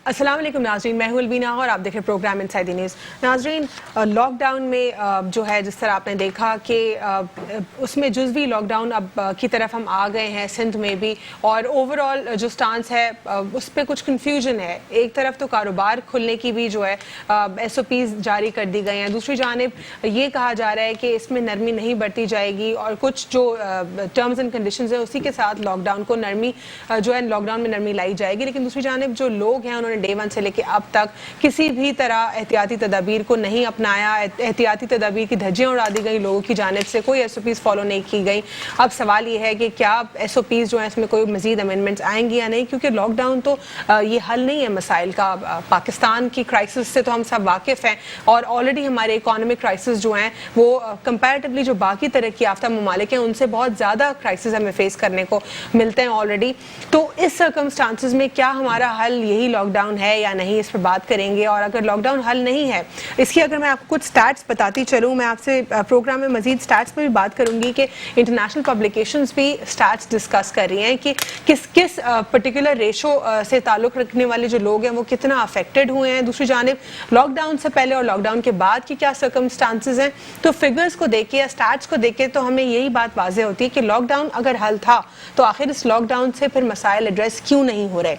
السلام علیکم ناظرین، میں ہوں البینہ اور آپ دیکھ رہے پروگرام انسائیڈ دی نیوز۔ ناظرین، لاک ڈاؤن میں جو ہے جس طرح آپ نے دیکھا کہ اس میں جزوی لاک ڈاؤن اب کی طرف ہم آ گئے ہیں سندھ میں بھی، اور اوور آل جو سٹانس ہے اس پہ کچھ کنفیوژن ہے۔ ایک طرف تو کاروبار کھلنے کی بھی جو ہے ایس او پیز جاری کر دی گئی ہیں، دوسری جانب یہ کہا جا رہا ہے کہ اس میں نرمی نہیں برتی جائے گی اور کچھ جو ٹرمز اینڈ کنڈیشنز ہیں اسی کے ساتھ لاک ڈاؤن کو نرمی جو ہے لاک ڈاؤن میں نرمی لائی جائے گی۔ لیکن دوسری جانب جو لوگ ہیں انہوں نے ڈے ون سے لے کے اب تک کسی بھی طرح احتیاطی تدابیر کو نہیں اپنایا، احتیاطی تدابیر کی دھجیاں اڑا دی گئی لوگوں کی جانب سے، کوئی ایس او پیز فالو نہیں کی گئی۔ اب سوال یہ ہے کہ کیا ایس او پیز جو ہیں اس میں کوئی مزید امینڈمنٹس آئیں گی یا نہیں، کیونکہ لاک ڈاؤن تو یہ حل نہیں ہے مسائل کا۔ پاکستان کی کرائسس سے تو ہم سب واقف ہیں اور آلریڈی ہمارے اکانومک کرائسس جو ہیں وہ کمپیریٹیولی جو باقی ترقی یافتہ ممالک ہیں ان سے بہت زیادہ کرائسس ہمیں فیس کرنے کو ملتے ہیں آلریڈی۔ تو اس سرکمسٹانسز میں کیا ہمارا حل یہی لاک ڈاؤن ہے یا نہیں، اس پر بات کریں گے۔ اور اگر لاک ڈاؤن حل نہیں ہے، اس کی اگر میں آپ کو کچھ سٹیٹس بتاتی چلوں، میں آپ سے پروگرام میں مزید سٹیٹس پہ بھی بات کروں گی کہ انٹرنیشنل پبلیکیشنز بھی سٹیٹس ڈسکس کر رہی ہیں کہ کس پرٹیکولر ریشو سے تعلق رکھنے والے جو لوگ ہیں وہ کتنا افیکٹڈ ہوئے ہیں، دوسری جانب لاک ڈاؤن سے پہلے اور لاک ڈاؤن کے بعد کی کیا سرکمسٹانسز ہیں۔ تو فگرز کو دیکھ کے یا سٹیٹس کو دیکھ کے تو ہمیں یہی بات واضح ہوتی ہے کہ لاک ڈاؤن اگر حل تھا تو آخر اس لاک ڈاؤن سے پھر مسائل ایڈریس کیوں نہیں ہو رہے،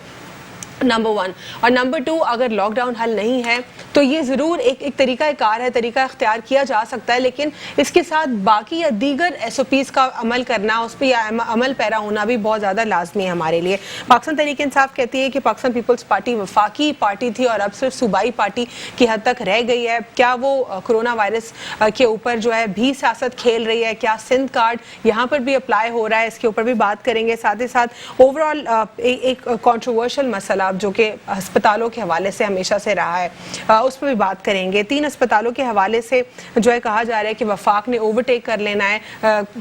نمبر ون۔ اور نمبر ٹو، اگر لاک ڈاؤن حل نہیں ہے تو یہ ضرور ایک طریقہ کار ہے، طریقہ اختیار کیا جا سکتا ہے، لیکن اس کے ساتھ باقی یا دیگر ایس او پیز کا عمل کرنا، اس پہ عمل پیرا ہونا بھی بہت زیادہ لازمی ہے ہمارے لیے۔ پاکستان تحریک انصاف کہتی ہے کہ پاکستان پیپلز پارٹی وفاقی پارٹی تھی اور اب صرف صوبائی پارٹی کی حد تک رہ گئی ہے۔ کیا وہ کرونا وائرس کے اوپر جو ہے بھی سیاست کھیل رہی ہے؟ کیا سندھ کارڈ یہاں پر بھی اپلائی ہو رہا ہے؟ اس کے اوپر بھی بات کریں گے۔ ساتھ ہی ساتھ اوور آل ایک کنٹروورشل مسئلہ جو کہ ہسپتالوں کے حوالے سے ہمیشہ سے رہا ہے، اس پہ بھی بات کریں گے۔ 3 ہسپتالوں کے حوالے سے جو ہے کہا جا رہا ہے کہ وفاق نے اوورٹیک کر لینا ہے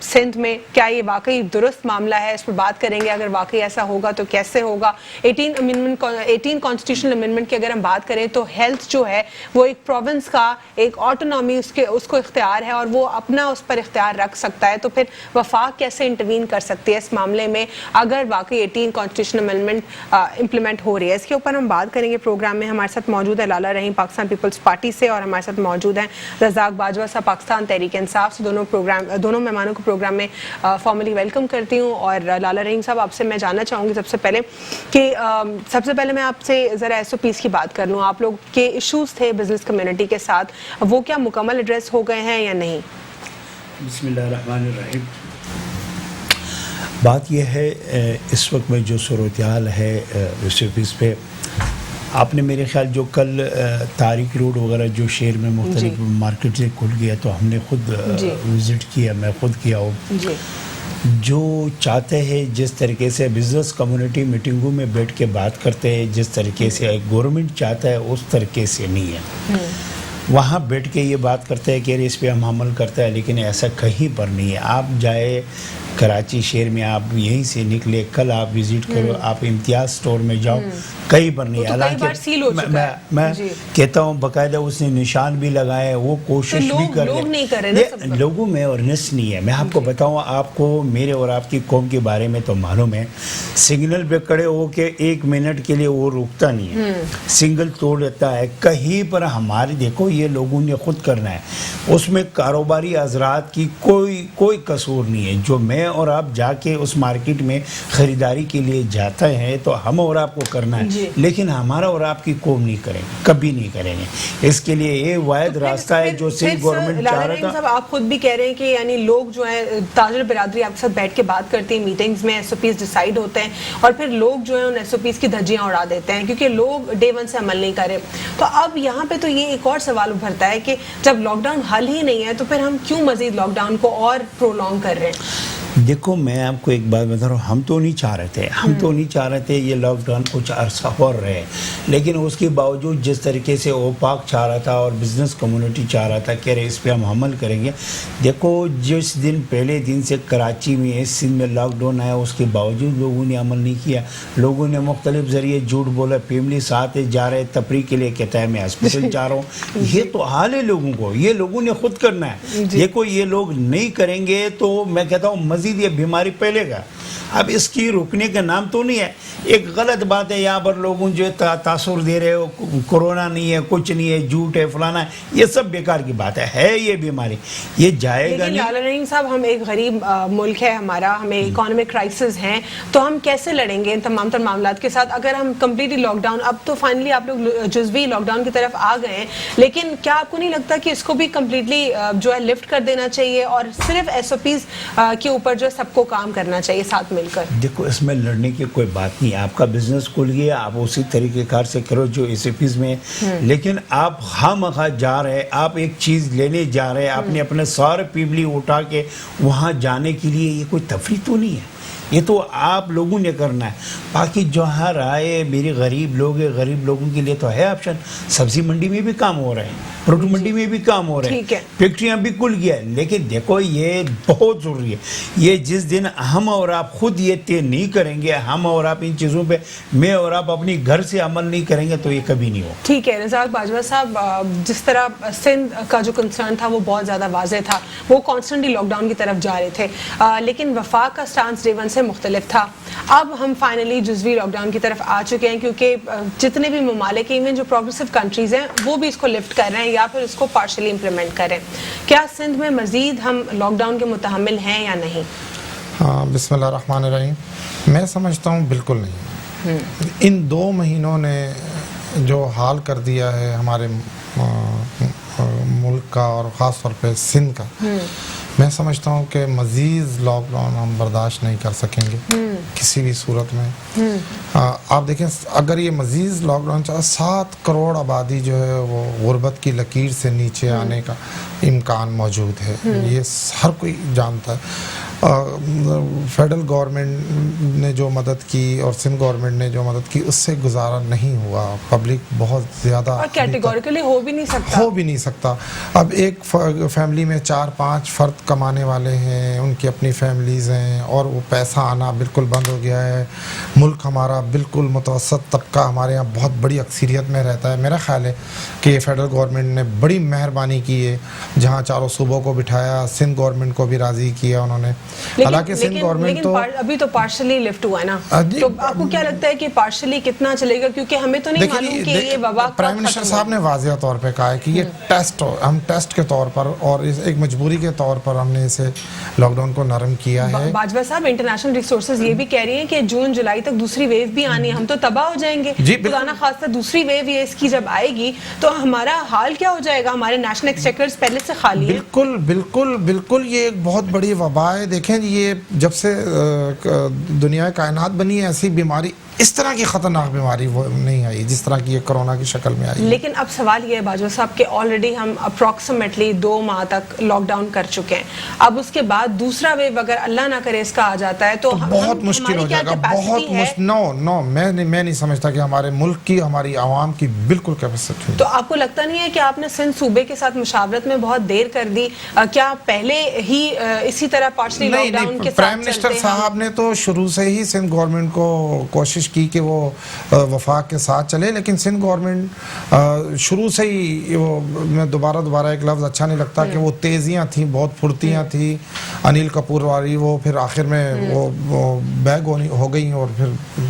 سندھ میں، کیا یہ واقعی درست معاملہ ہے؟ اس پہ بات کریں گے۔ اگر واقعی ایسا ہوگا تو کیسے ہوگا؟ 18 کانسٹیٹیوشنل امینڈمنٹ کی اگر ہم بات کریں تو ہیلتھ جو ہے وہ ایک پروونس کا ایک آٹونومی اس کو اختیار ہے اور وہ اپنا اس پر اختیار رکھ سکتا ہے، تو پھر وفاق کیسے انٹروین کر سکتی ہے اس معاملے میں اگر واقعی 18 کانسٹیٹیوشنل امینڈمنٹ امپلیمنٹ ہو رہی ہے؟ اس کے اوپر ہم بات کریں گے پروگرام میں۔ ہمارے ساتھ موجود ہے لالہ رحیم پاکستان پیپلز پارٹی سے، اور ہمارے ساتھ موجود ہیں رزاق باجوہ صاحب پاکستان تحریک انصاف سے۔ دونوں مہمانوں کو پروگرام میں فارملی ویلکم کرتی ہوں۔ اور لالہ رحیم صاحب، آپ سے میں جاننا چاہوں گی سب سے پہلے میں آپ سے ذرا ایس او پیز کی بات کر لوں۔ آپ لوگ کے ایشوز تھے بزنس کمیونٹی کے ساتھ، وہ کیا مکمل ایڈریس ہو گئے ہیں یا نہیں؟ بسم اللہ الرحمن الرحیم۔ بات یہ ہے اس وقت میں جو صورتحال ہے ایس او پیز پہ، آپ نے میرے خیال جو کل تاریخ روڈ وغیرہ جو شہر میں مختلف مارکیٹ سے کھل گیا تو ہم نے خود وزٹ کیا، میں خود کیا ہوں۔ جو چاہتے ہیں جس طریقے سے بزنس کمیونٹی میٹنگوں میں بیٹھ کے بات کرتے ہیں، جس طریقے سے گورنمنٹ چاہتا ہے اس طریقے سے نہیں ہے۔ وہاں بیٹھ کے یہ بات کرتے ہیں کہ اس پہ ہم عمل کرتے ہیں، لیکن ایسا کہیں پر نہیں ہے۔ آپ جائے کراچی شہر میں، آپ یہیں سے نکلے، کل آپ وزٹ کرو، آپ امتیاز سٹور میں جاؤ، کہیں پر نہیں ہے۔ حالانکہ میں کہتا ہوں باقاعدہ اس نے نشان بھی لگائے، وہ کوشش بھی کر رہے، لوگوں میں اویئرنیس نہیں ہے۔ میں آپ کو بتاؤں، آپ کو میرے اور آپ کی قوم کے بارے میں تو معلوم ہے، سگنل پہ کھڑے ہو کے 1 منٹ کے لیے وہ رکتا نہیں ہے، سنگل توڑ دیتا ہے۔ کہیں پر ہمارے دیکھو یہ لوگوں نے خود کرنا ہے، اس میں کاروباری حضرات کی کوئی قصور نہیں ہے۔ جو میں اور آپ جا کے اس مارکیٹ میں خریداری کے لیے جاتے ہیں تو ہم اور آپ کو کرنا ہے، لیکن ہمارا اور آپ کی قوم نہیں کریں گے، کبھی نہیں کریں گے۔ اس کے لیے یہ واحد راستہ ہے جو صرف گورنمنٹ چاہ رہا تھا۔ آپ خود بھی کہہ رہے ہیں کہ یعنی لوگ جو ہیں تاجر برادری آپ کے ساتھ بیٹھ کے بات کرتے ہیں، میٹنگز میں ایس او پیز ڈیسائیڈ ہوتے ہیں، اور پھر لوگ جو ہیں ان ایس او پیز کی دھجیاں اڑا دیتے ہیں کیونکہ لوگ ڈے ون سے عمل نہیں کر رہے۔ تو اب یہاں پہ تو یہ ایک اور سوال ابھرتا ہے کہ جب لاک ڈاؤن حل ہی نہیں ہے تو پھر ہم کیوں مزید لاک ڈاؤن کو اور پرولونگ کر رہے ہیں؟ دیکھو میں آپ کو ایک بات بتا رہا ہوں، ہم تو نہیں چاہ رہے تھے یہ لاک ڈاؤن کچھ عرصہ اور رہے، لیکن اس کے باوجود جس طریقے سے اوپاک چاہ رہا تھا اور بزنس کمیونٹی چاہ رہا تھا کہ اس پہ ہم عمل کریں گے۔ دیکھو جس دن پہلے دن سے کراچی میں سندھ میں لاک ڈاؤن آیا اس کے باوجود لوگوں نے عمل نہیں کیا، لوگوں نے مختلف ذریعے جھوٹ بولا، فیملی ساتھ جا رہے تفریح کے لیے، کہتا ہے میں ہاسپٹل جا رہا ہوں۔ یہ تو حال ہے لوگوں کو، یہ لوگوں نے خود کرنا ہے۔ دیکھو یہ لوگ نہیں کریں گے تو میں کہتا ہوں مزید یہ بیماری پھیلے گا۔ اب اس کی روکنے کا نام تو نہیں ہے. ایک غلط بات ہے یہاں پر لوگوں جو تاثر دے رہے ہو کورونا نہیں ہے, کچھ نہیں ہے, جھوٹ ہے, فلانا ہے, یہ سب بیکار کی بات ہے یہ بیماری, یہ جائے گا لیکن نہیں. لالا رحیم صاحب, ہم ایک غریب ملک ہے ہمارا, ہمیں اکانومک کرائسس ہیں, تو ہم کیسے لڑیں گے ان تمام تر معاملات کے ساتھ اگر ہم کمپلیٹلی لاک ڈاؤن, اب تو فائنلی آپ لوگ جزوی لاک ڈاؤن کی طرف آ گئے ہیں, لیکن کیا آپ کو نہیں لگتا کہ اس کو بھی کمپلیٹلی جو ہے لفٹ کر دینا چاہیے اور صرف SOPs کے اوپر جو ہے سب کو کام کرنا چاہیے ساتھ مل کر؟ دیکھو اس میں لڑنے کی کوئی بات نہیں ہے, آپ کا بزنس کھل گیا, آپ اسی طریقے کار سے کرو جو SOPs میں, لیکن آپ خواہ جا رہے, آپ ایک چیز لینے جا رہے, آپ نے اپنے سارے پیبلی اٹھا کے وہاں جانے کے لیے, یہ کوئی تفریح تو نہیں ہے, یہ تو آپ لوگوں نے کرنا ہے. باقی جو ہر آئے میرے غریب لوگ ہیں, غریب لوگوں کے لیے تو ہے آپشن, سبزی منڈی میں بھی کام ہو رہے ہیں, پروڈکٹ منڈی میں بھی کام ہو رہے ہیں, فیکٹریاں بھی کھل گیا ہے, لیکن دیکھو یہ بہت ضروری ہے. یہ جس دن ہم اور آپ خود یہ طے نہیں کریں گے, ہم اور آپ ان چیزوں پہ, میں اور آپ اپنی گھر سے عمل نہیں کریں گے تو یہ کبھی نہیں ہو. ٹھیک ہے رزاق باجوہ صاحب, جس طرح سندھ کا جو کنسرن تھا وہ بہت زیادہ واضح تھا, وہ کانسٹنٹلی لاک ڈاؤن کی طرف جا رہے تھے, لیکن وفاق کا سٹانس ڈے ون سے مختلف تھا. اب ہم فائنلی جزوی لاک ڈاؤن کی طرف آ چکے ہیں, کیونکہ جتنے بھی ممالک ایون جو پروگریسو کنٹریز ہیں وہ بھی اس کو لفٹ کر رہے ہیں یا پھر اس کو پارشلی امپلیمنٹ کریں. کیا سندھ میں مزید ہم لاک ڈاؤن کے متحمل ہیں یا نہیں؟ ہاں, بسم اللہ الرحمن الرحیم. میں سمجھتا ہوں بالکل نہیں. ان 2 مہینوں نے جو حال کر دیا ہے ہمارے ملک کا اور خاص طور پہ سندھ کا, میں سمجھتا ہوں کہ مزید لاک ڈاؤن ہم برداشت نہیں کر سکیں گے کسی بھی صورت میں. آپ دیکھیں اگر یہ مزید لاک ڈاؤن چاہے, 7 کروڑ آبادی جو ہے وہ غربت کی لکیر سے نیچے آنے کا امکان موجود ہے, یہ ہر کوئی جانتا ہے. فیڈرل گورنمنٹ نے جو مدد کی اور سندھ گورنمنٹ نے جو مدد کی اس سے گزارا نہیں ہوا, پبلک بہت زیادہ اور کیٹیگوریکلی ہو بھی نہیں سکتا. اب ایک فیملی میں 4-5 فرد کمانے والے ہیں, ان کی اپنی فیملیز ہیں, اور وہ پیسہ آنا بالکل بند ہو گیا ہے. ملک ہمارا بالکل متوسط طبقہ ہمارے یہاں بہت بڑی اکثریت میں رہتا ہے. میرا خیال ہے کہ فیڈرل گورنمنٹ نے بڑی مہربانی کی ہے, جہاں چاروں صوبوں کو بٹھایا, سندھ گورنمنٹ کو بھی راضی کیا انہوں نے. حالانکہ سندھ گورنمنٹ تو ابھی تو پارشلی لفٹ ہوا ہے نا, تو آپ کو کیا لگتا ہے کہ پارشلی کتنا چلے گا؟ کیونکہ ہمیں تو نہیں معلوم کہ یہ وبا. پرائم منسٹر صاحب نے واضح طور پہ کہا ہے کہ یہ ٹیسٹ, ہم ٹیسٹ کے طور پر اور ایک مجبوری کے طور پر ہم نے اسے لاک ڈاؤن کو نرم کیا ہے. باجوہ صاحب, انٹرنیشنل ریسورسز یہ بھی کہہ رہی ہیں کہ جون جولائی تک دوسری ویو بھی آنی ہے, ہم تو تباہ ہو جائیں گے. خدا نہ خواستہ دوسری ویو یہ اس کی جب آئے گی تو ہمارا حال کیا ہو جائے گا؟ ہمارے نیشنل ایکسچیکرز پہلے سے خالی ہیں. بالکل بالکل بالکل, یہ ایک بہت بڑی وبا ہے. دیکھیں یہ جب سے دنیا کائنات بنی ہے, ایسی بیماری, اس طرح کی خطرناک بیماری وہ نہیں آئی جس طرح کی یہ کرونا کی شکل میں آئی. لیکن اب سوال یہ ہے باجوہ صاحب کہ آلریڈی ہم اپروکسیمیٹلی 2 ماہ تک لاک ڈاؤن کر چکے ہیں. اب اس کے بعد دوسرا ویو اگر اللہ نہ کرے اس کا آ جاتا ہے تو بہت مشکل ہو جائے گا. بہت نو میں نہیں سمجھتا کہ ہمارے ملک کی, ہماری عوام کی بالکل کیپیسٹی. تو آپ کو لگتا نہیں ہے کہ آپ نے سندھ صوبے کے ساتھ مشاورت میں بہت دیر کر دی؟ کیا پہلے ہی اسی طرح پارشلی لاک ڈاؤن کے ساتھ پرائم منسٹر صاحب نے تو شروع سے ہی سندھ گورنمنٹ کو کوشش کی کہ وہ وفاق کے ساتھ چلے, لیکن سندھ گورنمنٹ شروع سے ہی, میں دوبارہ ایک لفظ اچھا نہیں لگتا, کہ وہ تیزیاں تھیں, بہت پھرتیاں تھیں انیل کپور والی, وہ پھر آخر میں وہ بیگ ہو گئی اور پھر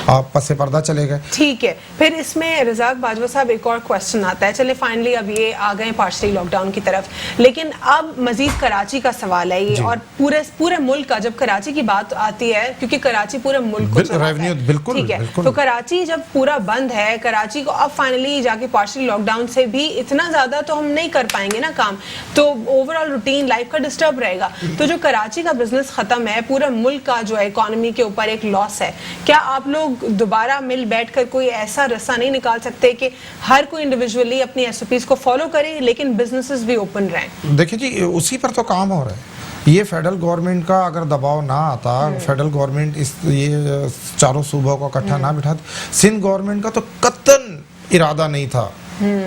آپ پس پردہ چلے گئے. ٹھیک ہے, پھر اس میں رزاق باجوہ صاحب ایک اور کوشچن آتا ہے. چلے فائنلی اب یہ آ گئے پارشلی لاک ڈاؤن کی طرف, لیکن اب مزید کراچی کا سوال ہے یہ, اور پورے ملک کا. جب کراچی کی بات آتی ہے, کیونکہ کراچی پورے ملک کو چلاتا ہے, ٹھیک ہے, تو کراچی جب پورا بند ہے, کراچی کو اب فائنلی جا کے پارشلی لاک ڈاؤن سے بھی اتنا زیادہ تو ہم نہیں کر پائیں گے نا کام, تو اوور آل روٹین لائف کا ڈسٹرب رہے گا. تو جو کراچی کا بزنس ختم ہے, پورے ملک کا جو ہے اکانومی کے اوپر ایک لاس ہے. کیا آپ لوگ دوبارہ مل بیٹھ کر کوئی ایسا رسہ نہیں نکال سکتے کہ ہر کوئی انڈیویجولی اپنی SOPs کو فالو کرے لیکن بزنسز بھی اوپن رہیں؟ دیکھیں جی, اسی پر تو کام ہو رہا ہے. یہ فیڈرل گورنمنٹ کا اگر دباؤ نہ آتا, فیڈرل گورنمنٹ یہ چاروں صوبوں کو اکٹھا نہ بٹھاتی, سندھ گورنمنٹ کا تو قطعاً ارادہ نہیں تھا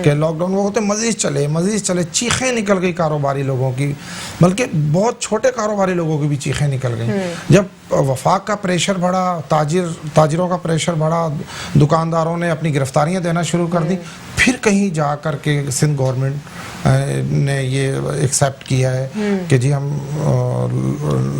کہ لاک ڈاؤن وہ ہوتے مزید چلے, چیخیں نکل گئی کاروباری لوگوں کی, بلکہ بہت چھوٹے کاروباری لوگوں کی بھی چیخیں نکل گئیں. جب وفاق کا پریشر بڑھا, تاجروں کا پریشر بڑھا, دکانداروں نے اپنی گرفتاریاں دینا شروع کر دی, پھر کہیں جا کر کے سندھ گورنمنٹ نے یہ ایکسیپٹ کیا ہے کہ جی ہم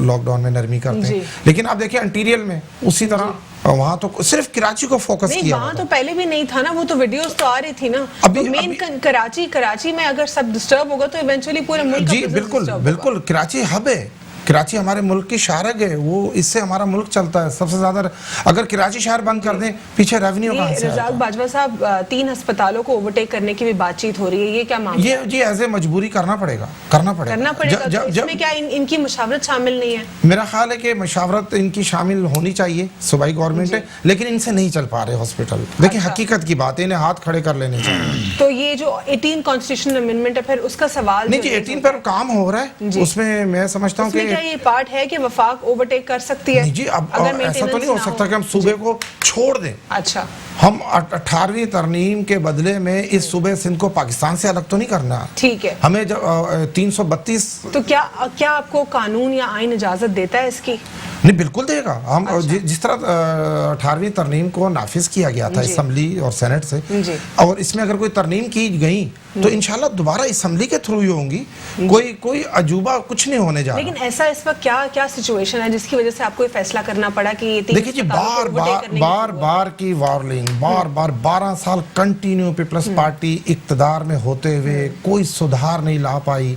لاک ڈاؤن میں نرمی کرتے ہیں. لیکن آپ دیکھیں انٹیریل میں اسی طرح وہاں تو صرف کراچی کو فوکس کیا, وہاں تو پہلے بھی نہیں تھا نا, وہ تو ویڈیوز تو آ رہی تھی نا. مین کراچی میں اگر سب ڈسٹرب ہوگا تو ایونچولی پورے ملک جی بالکل کراچی ہب ہے, کراچی ہمارے ملک کی شارگ ہے, وہ اس سے ہمارا ملک چلتا ہے سب سے زیادہ. اگر کراچی شہر بند کر دیں پیچھے ریونیو کہاں سے آئے گا؟ رزاق باجوہ صاحب 3 ہسپتالوں کو اوورٹیک کرنے کی بھی بات چیت ہو رہی ہے, یہ کیا معاملہ ہے؟ جی ایز اے مجبوری کرنا پڑے گا. تو اس میں کیا ان کی مشاورت شامل نہیں ہے؟ میرا خیال ہے کہ مشاورت ان کی شامل ہونی چاہیے, صوبائی گورنمنٹ ہے, لیکن ان سے نہیں چل پا رہے ہاسپٹل. دیکھیں حقیقت کی بات ہے, انہیں ہاتھ کھڑے کر لینے چاہیے. تو یہ جو 18 کانسٹیٹیوشنل امینڈمنٹ ہے پھر اس کا سوال نہیں جی 18 پر کام ہو رہا ہے, اس میں میں سمجھتا ہوں کہ کیا یہ پارٹ ہے کہ وفاق اوورٹیک کر سکتی ہے؟ نہیں جی اب ایسا تو نہیں ہو سکتا کہ ہم صوبے کو چھوڑ دیں. اچھا ہم 18ویں ترمیم کے بدلے میں اس صوبے سندھ کو پاکستان سے الگ تو نہیں کرنا. ٹھیک ہے, ہمیں 332 تو کیا آپ کو قانون یا آئین اجازت دیتا ہے اس کی؟ نہیں بالکل دے گا. ہم جس طرح 18ویں ترمیم کو نافذ کیا گیا تھا اسمبلی اور سینٹ سے, اور اس میں اگر کوئی ترمیم کی گئی تو انشاءاللہ دوبارہ اسمبلی کے تھرو ہی ہوں گی, کوئی عجوبہ کچھ نہیں ہونے جا رہا. لیکن ایسا اس وقت کیا سچویشن ہے جس کی وجہ سے آپ کو یہ فیصلہ کرنا پڑا کہ یہ دیکھیں جی بار کی وارننگ, بار 12 سال کنٹینیو پیپلز پارٹی اقتدار میں ہوتے ہوئے کوئی سدھار نہیں لا پائی,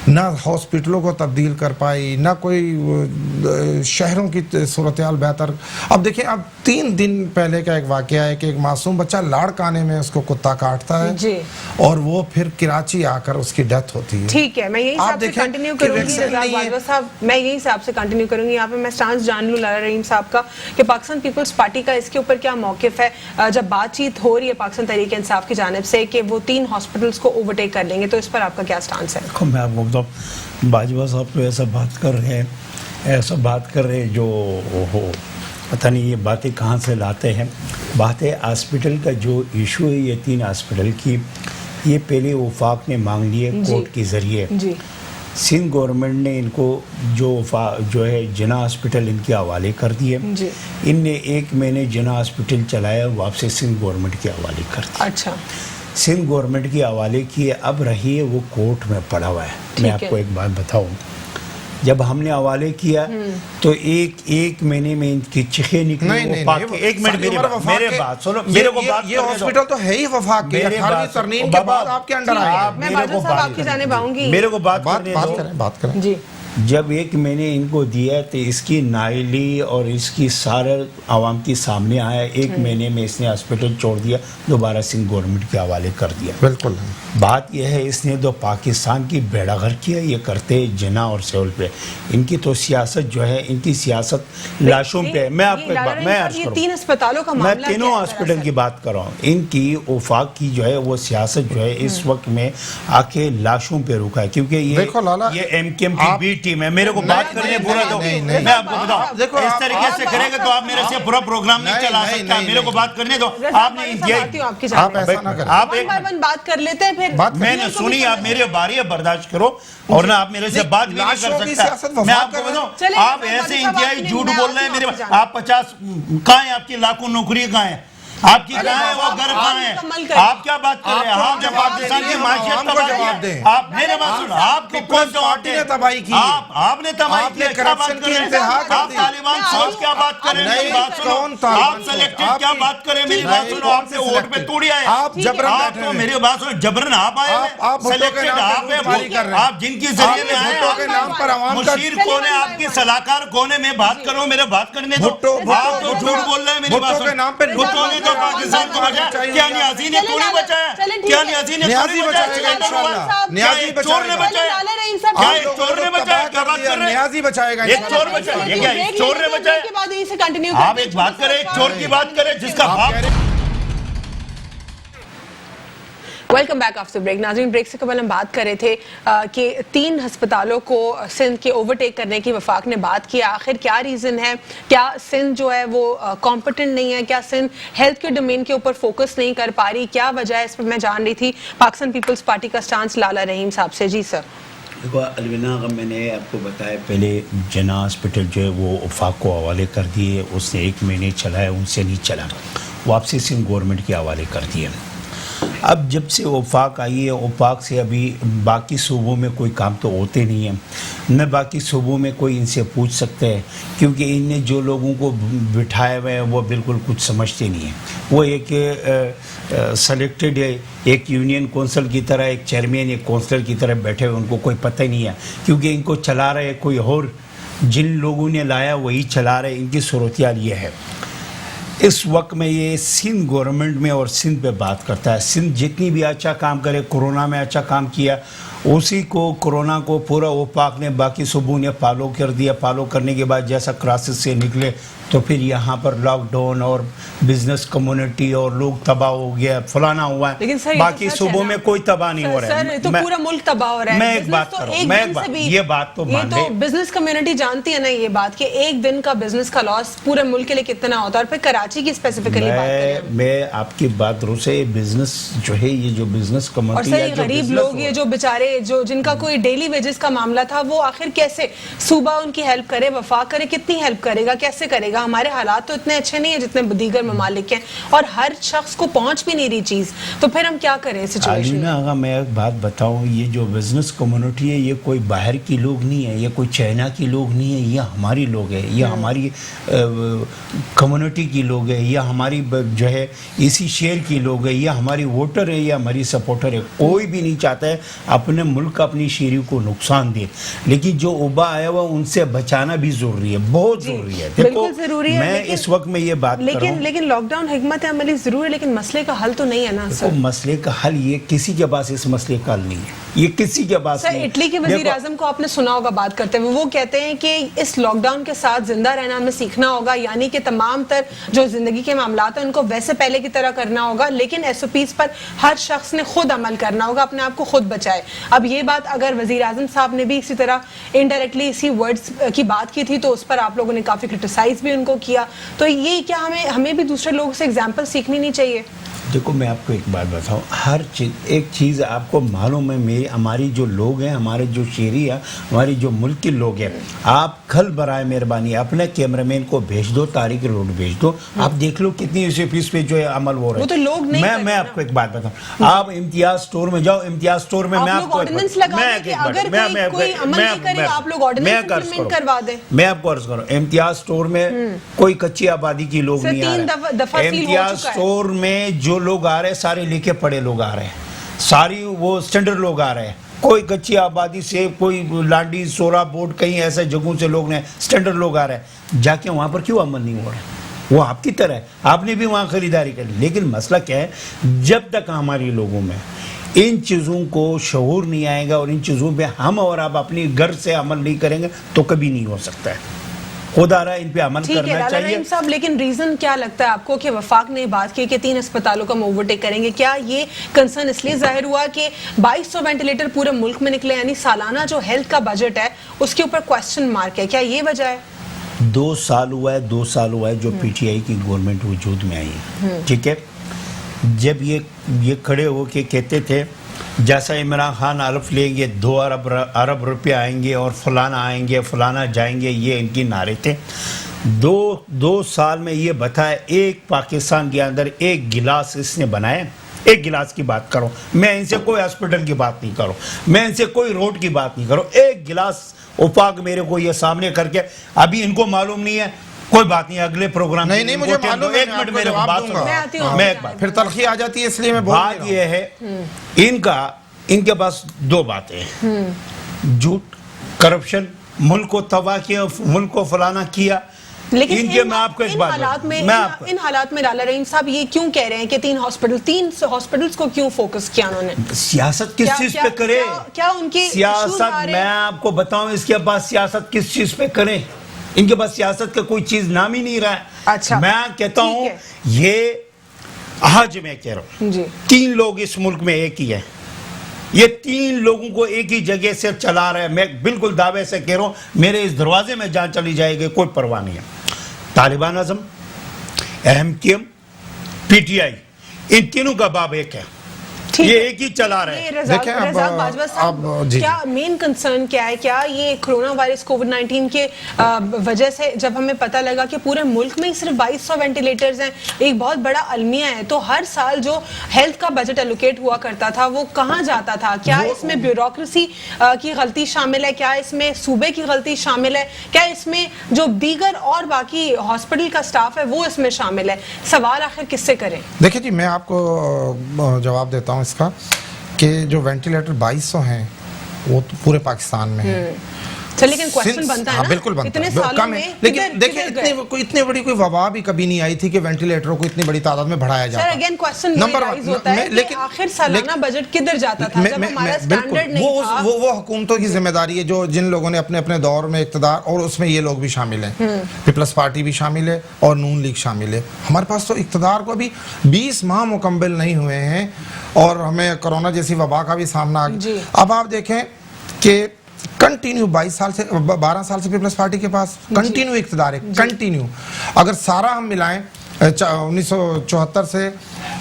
نہ ہاسپٹلوں کو تبدیل کر پائی, نہ کوئی شہروں کی صورتحال بہتر. اب دیکھیں اب 3 دن پہلے کا ایک واقعہ ہے کہ ایک معصوم بچہ لاڑکانے میں اس کو کتا کاٹتا ہے اور وہ پھر کراچی آ کر اس کی ڈیتھ ہوتی ہے. ٹھیک ہے, میں یہی صاحب سے کنٹینیو کروں گی رزاق باجوہ صاحب, میں یہی صاحب سے کنٹینیو کروں گی. یہاں پہ میں سٹانس جان لوں لالا رحیم صاحب کا کہ پاکستان پیپلز پارٹی کا اس کے اوپر کیا موقف ہے جب بات چیت ہو رہی ہے پاکستان تحریک انصاف کی جانب سے کہ وہ 3 ہاسپٹلز کو اوورٹیک کر لیں گے, تو اس پر آپ کا کیا سٹانس ہے؟ دیکھو میں آپ کو بتاؤں, باجوہ صاحب تو ایسا بات کر رہے ہیں جو ہو پتہ نہیں یہ باتیں کہاں سے لاتے ہیں. باتیں ہاسپٹل کا جو ایشو ہے یہ 3 ہاسپٹل کی, یہ پہلے وفاق نے مانگ لی ہے کورٹ کے ذریعے. سندھ گورنمنٹ نے ان کو جو ہے جناح ہاسپٹل ان کے حوالے کر دیے. ان نے 1 مہینے جناح ہاسپٹل چلایا, واپس سندھ گورنمنٹ کے حوالے کر دیا. اچھا سندھ گورنمنٹ کے حوالے کیے, اب رہی ہے وہ کورٹ میں پڑا ہوا ہے. میں آپ کو ایک بات بتاؤں, جب ہم نے حوالے کیا تو ایک مہینے میں ان کی چیخیں نکلی. ایک منٹ میرے بات سنو, میرے کو بات, یہ ہاسپٹل تو ہے ہی وفاق کے 18ویں ترمیم کے بعد آپ کے انڈر آئے. میں باجوہ صاحب آپ کی جانب آؤں گی, میرے کو بات کریں. جی جب 1 مہینے ان کو دیا تو اس کی نائلی اور اس کی سارا عوام کے سامنے آیا. 1 مہینے میں اس نے ہاسپٹل چھوڑ دیا, دوبارہ سندھ گورنمنٹ کے حوالے کر دیا. بالکل بات یہ ہے اس نے تو پاکستان کی بیڑا غر کیا. یہ کرتے جناح اور سیول پہ, ان کی تو سیاست جو ہے, ان کی سیاست لاشوں پہ. میں آپ کو میں عرض کروں, 3 ہسپتالوں کا معاملہ, میں 3 ہاسپٹل کی بات کر رہا ہوں. ان کی وفاق کی جو ہے وہ سیاست جو ہے اس وقت میں آ کے لاشوں پہ رکا ہے, کیونکہ یہ ایم کیم کی بی ٹیم ہے. میرے کو بات کرنے پورا دو, میں آپ کو بتاؤں اس طریقے سے کریں گے تو آپ میرے سے پورا پروگرام نہیں چلا سکتا. میرے کو بات کرنے دو. آپ نے آپ ایک بات کر لیتے ہیں, پھر میں نے سنی, آپ میرے باری ہے برداشت کرو, اور نہ آپ میرے سے بات بھی نہیں کر سکتا. میں آپ کو بتاؤں, آپ ایسے انتہائی جھوٹ بول رہے ہیں. میرے آپ 50 کہاں ہیں, آپ کی لاکھوں نوکری کہاں ہیں, آپ کی کہاں ہے, وہ گھر کہاں ہے, آپ کیا بات کر رہے ہیں؟ ہاں جب پاکستان کی معیشت تباہی ہے, آپ میرے بات سنو, آپ کو کون پارٹی نے تباہی کی, آپ نے تباہی کی, کیا بات کر رہے ہیں آپ؟ طالبان سوچ کیا بات کر رہے ہیں, میری بات سنو, آپ سلیکٹڈ کیا بات کر رہے ہیں, میری بات سنو, آپ نے ووٹ پہ توڑی آئے, آپ کو میری بات سنو, جبرن آپ آئے ہیں, سلیکٹڈ آپ ہیں, آپ جن کی ذریعے میں آئے, مشیر کون ہے, آپ کی صلاحکار کون ہے, میں بات کروں, میرے بات کرنے دو. آپ تو جھوٹ بول رہے ہیں, میری بات سنو, پاکستان کو بچایا, کیا نیازی نے توڑی بچایا, کیا نیازی نے توڑی بچایا, نیازی چور نے بچایا, کیا ایک چور نے بچایا, کیا بات کر رہے ہیں, نیازی بچائے گا, ایک چور بچایا, یہ کیا ایک چور نے بچایا, آپ ایک بات کریں, ایک چور کی بات کریں جس کا باپ. Welcome back after break. ناظرین, بریک سے قبل ہم بات کر رہے تھے کہ 3 ہسپتالوں کو سندھ کے اوورٹیک کرنے کی وفاق نے بات کیا. آخر کیا ریزن ہے؟ کیا سندھ جو ہے وہ کمپٹنٹ نہیں ہے؟ کیا سندھ ہیلتھ کے ڈومین کے اوپر فوکس نہیں کر پا رہی؟ کیا وجہ ہے؟ اس پر میں جان رہی تھی پاکستان پیپلز پارٹی کا سٹانس لالا رحیم صاحب سے. جی سر. دیکھو الونا, میں نے آپ کو بتایا پہلے جنا ہاسپٹل جو ہے وہ وفاق کو حوالے کر دیے, اس نے 1 مہینے چلا ہے, ان سے نہیں چلا, واپسی سندھ گورنمنٹ کے حوالے کر دیے. اب جب سے وفاق آئی ہے, وفاق سے ابھی باقی صوبوں میں کوئی کام تو ہوتے نہیں ہیں, نہ باقی صوبوں میں کوئی ان سے پوچھ سکتا ہے, کیونکہ ان نے جو لوگوں کو بٹھائے ہوئے ہیں وہ بالکل کچھ سمجھتے نہیں ہیں. وہ ایک سلیکٹڈ ہے, ایک یونین کونسل کی طرح, ایک چیئرمین ایک کونسلر کی طرح بیٹھے ہوئے, ان کو کوئی پتہ نہیں ہے, کیونکہ ان کو چلا رہے کوئی اور, جن لوگوں نے لایا وہی چلا رہے. ان کی صورتحال یہ ہے. اس وقت میں یہ سندھ گورنمنٹ میں اور سندھ پہ بات کرتا ہے. سندھ جتنی بھی اچھا کام کرے, کورونا میں اچھا کام کیا, اسی کو کورونا کو پورا وفاق نے باقی صوبوں نے فالو کر دیا. فالو کرنے کے بعد جیسا کرائسس سے نکلے تو پھر یہاں پر لاک ڈاؤن اور بزنس کمیونٹی اور لوگ تباہ ہو گیا, فلانا ہوا ہے. باقی صوبوں میں کوئی تباہ نہیں ہو رہا ہے. تو پورا ملک تباہ ہو رہا ہے. میں ایک بات کر رہا ہوں, یہ بات تو مان لے, بزنس کمیونٹی جانتی ہے نا یہ بات کہ ایک دن کا بزنس کا لاس پورے ملک کے لیے کتنا ہوتا ہے. اور پھر کراچی کی اسپیسیفکلی بات کریں, میں آپ کی بات درست ہے. بزنس جو ہے, یہ جو بزنس کمیونٹی اور غریب لوگ, یہ جو بیچارے جو جن کا کوئی ڈیلی ویجز کا معاملہ تھا, وہ آخر کیسے صوبہ ان کی ہیلپ کرے, وفاق کرے, کتنی ہیلپ کرے گا, کیسے کرے گا؟ ہمارے حالات تو اتنے اچھے نہیں ہیں جتنے دیگر ممالک ہیں, اور ہر شخص کو پہنچ بھی نہیں رہی چیز, تو پھر ہم کیا کریں سچویشن میں؟ اگر میں ایک بات بتاؤں, یہ جو بزنس کمیونٹی ہے یہ کوئی باہر کی لوگ نہیں ہے, یہ کوئی چائنا کی لوگ نہیں ہے, یہ ہماری لوگ ہیں, یہ ہماری کمیونٹی کی لوگ ہیں, یہ ہماری جو ہے اسی شہر کی لوگ ہیں, یہ ہماری ووٹر ہے, یہ ہماری سپورٹر ہے. کوئی بھی نہیں چاہتا ہے اپنے ملک اپنی شہری کو نقصان دے, لیکن جو ابا آیا ہوا ان سے بچانا بھی ضروری ہے, بہت ضروری ہے. دیکھو میں اس وقت میں یہ بات کر رہا ہوں, لیکن لاک ڈاؤن حکمت عملی ضرور ہے, لیکن مسئلے کا حل تو نہیں ہے نا سر. مسئلے کا حل, یہ کسی کے پاس اس مسئلے کا حل نہیں ہے, یہ کسی کے پاس نہیں. اٹلی کے وزیر اعظم کو آپ نے سنا ہوگا بات کرتے ہوئے, وہ کہتے ہیں کہ اس لاک ڈاؤن کے ساتھ زندہ رہنا ہمیں سیکھنا ہوگا, یعنی کہ تمام تر جو زندگی کے معاملات ہیں ان کو ویسے پہلے کی طرح کرنا ہوگا, لیکن ایس او پیز پر ہر شخص نے خود عمل کرنا ہوگا, اپنے آپ کو خود بچائے. اب یہ بات اگر وزیر اعظم صاحب نے بھی اسی طرح انڈائریکٹلی اسی ورڈز کی بات کی تھی, تو اس پر آپ لوگوں نے کافی کرٹیسائز بھی ان کو کیا, تو یہ کیا ہمیں بھی دوسرے لوگوں سے ایگزامپل سیکھنی نہیں چاہیے؟ دیکھو میں آپ کو ایک بات بتاؤں, ہر چیز ایک چیز آپ کو معلوم ہے, ہماری جو لوگ ہیں, ہمارے جو شہری ہیں, ہماری جو ملک کے لوگ ہیں, آپ کل برائے مہربانی اپنے کیمرہ مین کو بھیج دو, طارق روڈ بھیج دو, آپ دیکھ لو کتنی ایسے فیس پہ جو ہے عمل ہو رہا ہے. وہ تو لوگ نہیں کرتے. میں آپ کو ایک بات بتاؤں, آپ امتیاز اسٹور میں جاؤ, امتیاز اسٹور میں میں آپ کو عرض کروں, امتیاز اسٹور میں کوئی کچی آبادی کی لوگ نہیں آ رہے. امتیاز اسٹور میں جو لوگ آ رہے ہیں سارے لکھے پڑے لوگ آ رہے ہیں, ساری وہ اسٹینڈرڈ لوگ آ رہے ہیں, کوئی کچی آبادی سے, کوئی لانڈی سورا بورڈ, کہیں ایسے جگہوں سے لوگ نے, اسٹینڈرڈ لوگ آ رہے ہیں. جا کے وہاں پر کیوں عمل نہیں ہو رہا ہے؟ وہ آپ کی طرح ہے, آپ نے بھی وہاں خریداری کر لی, لیکن مسئلہ کیا ہے, جب تک ہماری لوگوں میں ان چیزوں کو شعور نہیں آئے گا اور ان چیزوں پہ ہم اور آپ اپنی گھر سے عمل نہیں کریں گے تو کبھی نہیں ہو سکتا ہے. خدا رہا ان پہ عمل کرنا چاہیے. صاحب, لیکن ریزن کیا لگتا ہے آپ کو کہ وفاق نے بات کی کہ 3 ہسپتالوں کا ہم اوورٹیک کریں گے؟ کیا یہ کنسرن اس لیے ظاہر ہوا کہ 2200 وینٹیلیٹر پورے ملک میں نکلے, یعنی سالانہ جو ہیلتھ کا بجٹ ہے اس کے اوپر کوسچن مارک ہے, کیا یہ وجہ ہے؟ 2 سال ہوا ہے جو پی ٹی آئی کی گورنمنٹ وجود میں آئی ہے, ٹھیک ہے. جب یہ کھڑے ہو کے کہتے تھے جیسا عمران خان حلف لیں گے 2 ارب روپے آئیں گے اور فلانا آئیں گے, فلانا جائیں گے, یہ ان کی نعرے تھے. 2 سال میں یہ بتایا, ایک پاکستان کے اندر ایک گلاس اس نے بنایا, ایک گلاس کی بات کرو, میں ان سے کوئی ہاسپٹل کی بات نہیں کروں, میں ان سے کوئی روڈ کی بات نہیں کروں, ایک گلاس وفاق میرے کو یہ سامنے کر کے, ابھی ان کو معلوم نہیں ہے, کوئی بات نہیں, اگلے پروگرام نہیں مجھے معلوم ہے, 1 منٹ میرے کو بات سنو, میں ایک بات, پھر تلخی آ جاتی ہے, اس لیے میں بات یہ ہے ان کے پاس 2 باتیں ہیں, جھوٹ, کرپشن, ملک کو تباہ کیا, ملک کو فلانا کیا. لیکن ان حالات میں لالا رحیم صاحب یہ کیوں کہہ رہے ہیں کہ 3 ہاسپٹلز کو کیوں فوکس کیا انہوں نے؟ سیاست کس چیز پہ کرے؟ کیا ان کی سیاست, میں آپ کو بتاؤں اس کے پاس سیاست کس چیز پہ کریں, ان کے پاس سیاست کا کوئی چیز نام ہی نہیں رہا ہے. اچھا, میں کہتا ہوں یہ آج میں کہہ رہا ہوں جی 3 لوگ اس ملک میں ایک ہی ہیں, یہ 3 لوگوں کو ایک ہی جگہ سے چلا رہے ہیں. میں بالکل دعوے سے کہہ رہا ہوں, میرے اس دروازے میں جہاں چلی جائے گی کوئی پرواہ نہیں ہے. طالبان اعظم, احمدیم, پی ٹی آئی, ان تینوں کا باب ایک ہے, یہ ایک ہی چلا رہے ہیں. دیکھیں اب کیا مین کنسرن کیا ہے؟ کیا یہ کرونا وائرس کووڈ 19 کے وجہ سے جب ہمیں پتہ لگا کہ پورے ملک میں صرف 2200 وینٹیلیٹرز ہیں, ایک بہت بڑا المیہ ہے, تو ہر سال جو ہیلتھ کا بجٹ الوکیٹ ہوا کرتا تھا وہ کہاں جاتا تھا؟ کیا اس میں بیوروکریسی کی غلطی شامل ہے؟ کیا اس میں صوبے کی غلطی شامل ہے؟ کیا اس میں جو دیگر اور باقی ہاسپٹل کا سٹاف ہے وہ اس میں شامل ہے؟ سوال آخر کس سے کریں؟ دیکھیں جی, میں آپ کو جواب دیتا ہوں اس کا کہ جو وینٹیلیٹر 2200 ہیں وہ تو پورے پاکستان میں ہیں. لیکن کوئسچن بنتا ہے نا, بالکل بنتا اتنے ہے, سالوں کم میں ہے, لیکن دیکھیں اتنی بڑی کوئی وبا بھی کبھی نہیں آئی تھی کہ وینٹیلیٹروں کو اتنی بڑی تعداد میں بڑھایا جاتا. سر اگین کوئسچن رائز ہوتا ہے کہ آخر سالانہ بجٹ کدھر جاتا تھا جب ہمارا سٹینڈرڈ نہیں تھا؟ وہ حکومتوں کی ذمہ داری ہے جو جن لوگوں نے اپنے اپنے دور میں اقتدار, اور اس میں یہ لوگ بھی شامل ہیں, پیپلز پارٹی بھی شامل ہے اور نون لیگ شامل ہے. ہمارے پاس تو اقتدار کو بھی 20 ماہ مکمل نہیں ہوئے ہیں اور ہمیں کرونا جیسی وبا کا بھی سامنا آ گیا. اب آپ دیکھیں کہ کنٹینیو 12 سال سے پیپلز پارٹی کے پاس کنٹینیو اقتدار ہے, کنٹینیو. اگر سارا ہم ملائیں 1974 سے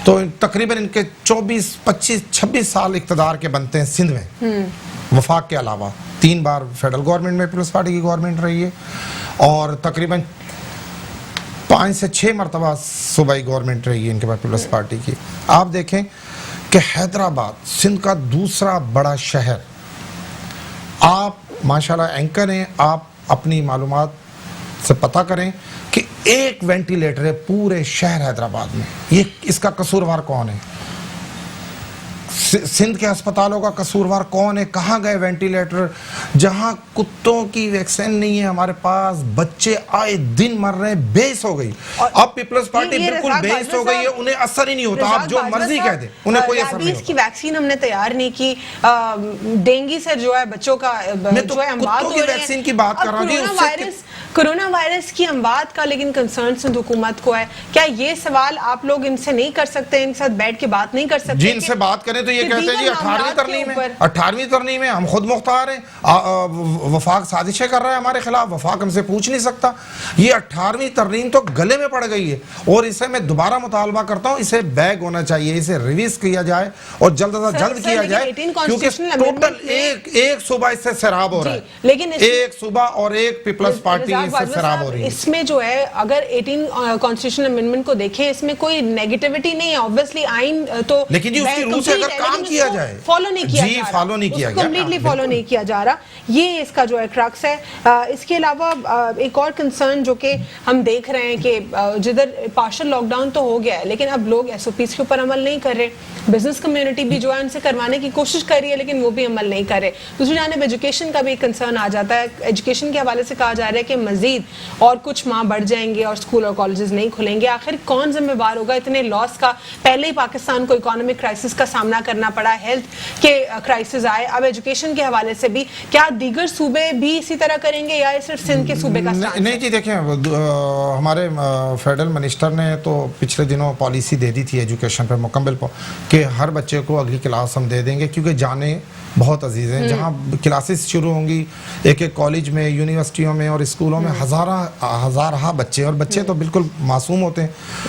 تو تقریباً ان کے 24 25 26 سال اقتدار کے بنتے ہیں سندھ میں, وفاق کے علاوہ 3 بار فیڈرل گورنمنٹ میں پیپلز پارٹی کی گورنمنٹ رہی ہے اور تقریباً 5 سے 6 مرتبہ صوبائی گورنمنٹ رہی ہے ان کے پاس پیپلز پارٹی کی. آپ دیکھیں کہ حیدرآباد سندھ کا دوسرا بڑا شہر, آپ ماشاءاللہ اینکر ہیں, آپ اپنی معلومات سے پتہ کریں کہ ایک وینٹیلیٹر ہے پورے شہر حیدرآباد میں. یہ اس کا قصوروار کون ہے؟ سندھ کے ہسپتالوں کا قصوروار کون ہے؟ کہاں گئے وینٹیلیٹر؟ جہاں کتوں کی ویکسین نہیں ہے ہمارے پاس, بچے آئے دن مر رہے ہیں, بیس ہو گئی. اب پیپلز پارٹی بالکل بیس ہو گئی ہے, انہیں اثر ہی نہیں ہوتا, آپ جو مرضی کہہ دیں انہیں کوئی اثر نہیں ہوتا. کی ویکسین ہم نے تیار نہیں کی, ڈینگی سے جو ہے بچوں کا جو ہے اموات ہو رہی ہے. ویکسین کی بات کر رہا ہوں جی, کرونا وائرس کی اموات کا لیکن کنسرن سندھ حکومت کو ہے. کیا یہ سوال آپ لوگ ان سے نہیں کر سکتے, ان کے ساتھ بیٹھ کے بات نہیں کر سکتے؟ جی ان سے بات کریں تو یہ کہتے ہیں جی 18ویں ترمیم ہے, ہم خود مختار ہیں, وفاق سازشیں کر رہا ہے ہمارے خلاف, وفاق ہم سے پوچھ نہیں سکتا. یہ 18ویں ترمیم تو گلے میں پڑ گئی ہے اور اسے میں دوبارہ مطالبہ کرتا ہوں, اسے بیگ ہونا چاہیے, اسے ریویز کیا جائے اور جلد از جلد کیا جائے, کیونکہ ٹوٹل ایک صوبہ اس سے سیراب ہو رہا ہے, لیکن ایک صوبہ اور ایک پیپلز پارٹی اس سے سیراب ہو رہی ہے. اس میں جو ہے اگر 18 کانسٹیٹیوشنل امینڈمنٹ کو دیکھیں, اس میں کوئی نیگیٹیوٹی نہیں ہے, obviously آئین تو لیکن جی اس کی روح سے اگر کام کیا جائے فالو نہیں کیا جی فالو نہیں کیا گیا, کمپلیٹلی فالو نہیں کیا جا رہا, یہ اس کا جو ہے کرکس ہے. اس کے علاوہ ایک اور کنسرن جو کہ ہم دیکھ رہے ہیں کہ جدھر پارشل لاک ڈاؤن تو ہو گیا ہے لیکن اب لوگ ایس او پیز کے اوپر عمل نہیں کر رہے, بزنس کمیونٹی بھی جو ہے ان سے کروانے کی کوشش کر رہی ہے لیکن وہ بھی عمل نہیں کر رہے. دوسری جانب ایجوکیشن کا بھی کنسرن آ جاتا ہے, ایجوکیشن کے حوالے سے کہا جا رہا ہے کہ مزید اور کچھ ماہ بڑھ جائیں گے اور اسکول اور کالجز نہیں کھلیں گے. آخر کون ذمہ دار ہوگا اتنے لاس کا؟ پہلے ہی پاکستان کو اکانومک کرائسس کا سامنا کرنا پڑا, ہیلتھ کے کرائسس آئے, اب ایجوکیشن کے حوالے سے بھی کیا دیگر صوبے بھی اسی طرح کریں گے یا صرف سندھ کے صوبے کا سٹانس؟ نہیں جی دیکھیں, ہمارے فیڈرل منسٹر نے تو پچھلے دنوں پالیسی دے دی تھی ایجوکیشن پہ مکمل کہ ہر بچے کو اگلی کلاس ہم دے دیں گے, کیونکہ جانے بہت عزیز ہیں. جہاں کلاسز شروع ہوں گی ایک ایک کالج میں, یونیورسٹیوں میں اور اسکولوں میں ہزارہ بچے, اور بچے تو بالکل معصوم ہوتے ہیں,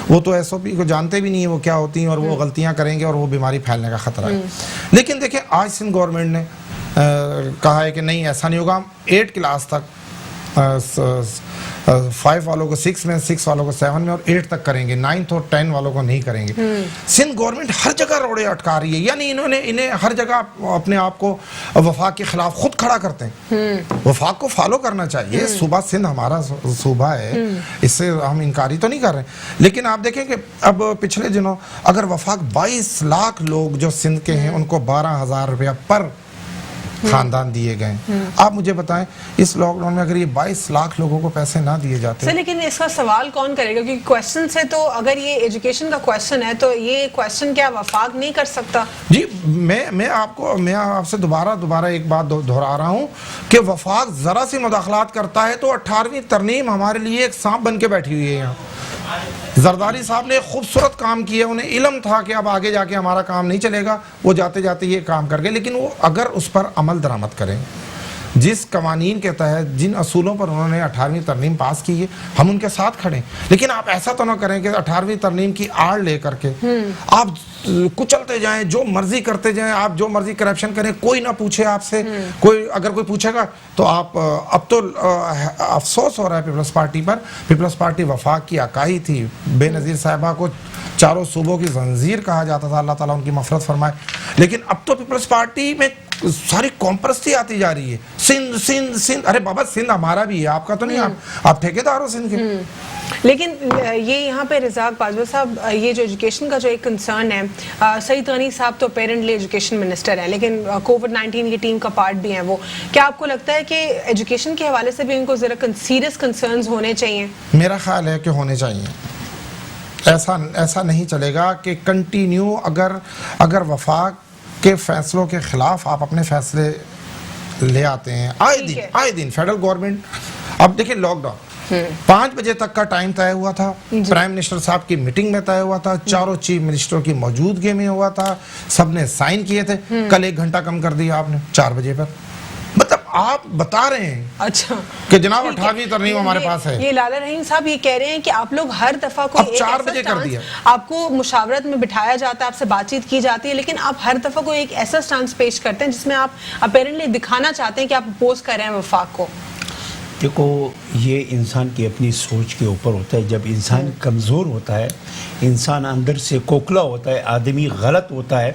وہ تو ایس او پی کو جانتے بھی نہیں ہیں وہ کیا ہوتی ہیں اور وہ غلطیاں کریں گے اور وہ بیماری پھیلنے کا خطرہ ہے. لیکن دیکھیں آج سندھ گورنمنٹ نے کہا ہے کہ نہیں ایسا نہیں ہوگا, ہم 8 کلاس تک 5 والوں کو 6 میں, 6 والوں کو 7 میں اور 8 تک کریں گے, 9 اور 10 والوں کو نہیں کریں گے. سندھ گورنمنٹ ہر جگہ روڑے اٹکا رہی ہے, یعنی انہیں ہر جگہ اپنے آپ کو وفاق کے خلاف خود کھڑا کرتے ہیں. وفاق کو فالو کرنا چاہیے, صوبہ سندھ ہمارا صوبہ ہے, اس سے ہم انکاری تو نہیں کر رہے, لیکن آپ دیکھیں کہ اب پچھلے دنوں اگر وفاق 22 لاکھ لوگ جو سندھ کے ہیں ان کو 12,000 روپیہ پر خاندان دیے گئے. آپ مجھے بتائیں اس لاک ڈاؤن میں اگر یہ 22 لاکھ لوگوں کو پیسے نہ دیے جاتے, لیکن اس کا سوال کون کرے گا؟ کیونکہ کویسچن سے تو اگر یہ ایجوکیشن کا کویسچن ہے تو یہ کویسچن کیا وفاق نہیں کر سکتا؟ جی میں آپ سے دوبارہ ایک بات دہرا رہا ہوں کہ وفاق ذرا سی مداخلات کرتا ہے تو 18ویں ترمیم ہمارے لیے ایک سانپ بن کے بیٹھی ہوئی ہے یہاں. زرداری صاحب نے ایک خوبصورت کام کیا, انہیں علم تھا کہ اب آگے جا کے ہمارا کام نہیں چلے گا, وہ جاتے جاتے یہ کام کر گئے, لیکن وہ اگر اس پر عمل درآمد کریں, جس قوانین کے تحت جن اصولوں پر انہوں نے 18ویں ترمیم پاس کی ہے, ہم ان کے ساتھ کھڑے. لیکن آپ ایسا تو نہ کریں کہ 18ویں ترمیم کی آڑ لے کر کے آپ کچلتے جائیں, جو مرضی کرتے جائیں, آپ جو مرضی کرپشن کریں, کوئی نہ پوچھے آپ سے, اگر کوئی پوچھے گا تو آپ, اب تو افسوس ہو رہا ہے پیپلز پارٹی پر. پیپلز پارٹی وفاق کی اکائی تھی, بے نظیر صاحبہ کو چاروں صوبوں کی زنجیر کہا جاتا تھا, اللہ تعالیٰ ان کی مغفرت فرمائے. لیکن اب تو پیپلز پارٹی میں ساری قوم پرستی آتی جا رہی ہے. سندھ سندھ سندھ, ارے بابا سندھ ہمارا بھی ہے, آپ کا تو نہیں, آپ ٹھیکیدار ہو سندھ کے. لیکن یہ یہاں پہ رزاق باجوہ صاحب, یہ جو ایجوکیشن کا جو ایک کنسرن ہے, سعید غنی صاحب تو اپیرنٹلی ایجوکیشن منسٹر ہیں, لیکن کووڈ-19 کی ٹیم کا پارٹ بھی ہیں وہ. کیا آپ کو لگتا ہے کہ ایجوکیشن کے حوالے سے بھی ان کو ذرا سیریس کنسرنز ہونے چاہیے؟ میرا خیال ہے کہ ہونے چاہیے. ایسا نہیں چلے گا کہ کنٹینیو اگر وفاق کے فیصلوں کے خلاف آپ اپنے فیصلے لے آتے ہیں آئے دن. فیڈرل گورنمنٹ, اب دیکھیں لاک ڈاؤن 5 بجے تک کا ٹائم طے ہوا تھا, پرائم منسٹر صاحب کی میٹنگ میں طے ہوا تھا, چاروں چیف منسٹروں کی موجودگی میں ہوا تھا, سب نے سائن کیے تھے. کل 1 گھنٹہ کم کر دیا آپ نے 4 بجے پر. مطلب آپ بتا رہے ہیں اچھا کہ جناب 18ویں ترمیم ہمارے پاس ہے. یہ لالا رحیم صاحب یہ کہہ رہے ہیں کہ آپ لوگ ہر دفعہ کو 4 بجے کر دیا, آپ کو مشاورت میں بٹھایا جاتا ہے, آپ سے بات چیت کی جاتی ہے, لیکن آپ ہر دفعہ کو ایک ایسا سٹانس پیش کرتے ہیں جس میں آپ اپیرنٹلی دکھانا چاہتے ہیں کہ آپ اپوز کر رہے ہیں وفاق کو. دیکھو, یہ انسان کی اپنی سوچ کے اوپر ہوتا ہے. جب انسان کمزور ہوتا ہے, انسان اندر سے کوکلا ہوتا ہے, آدمی غلط ہوتا ہے,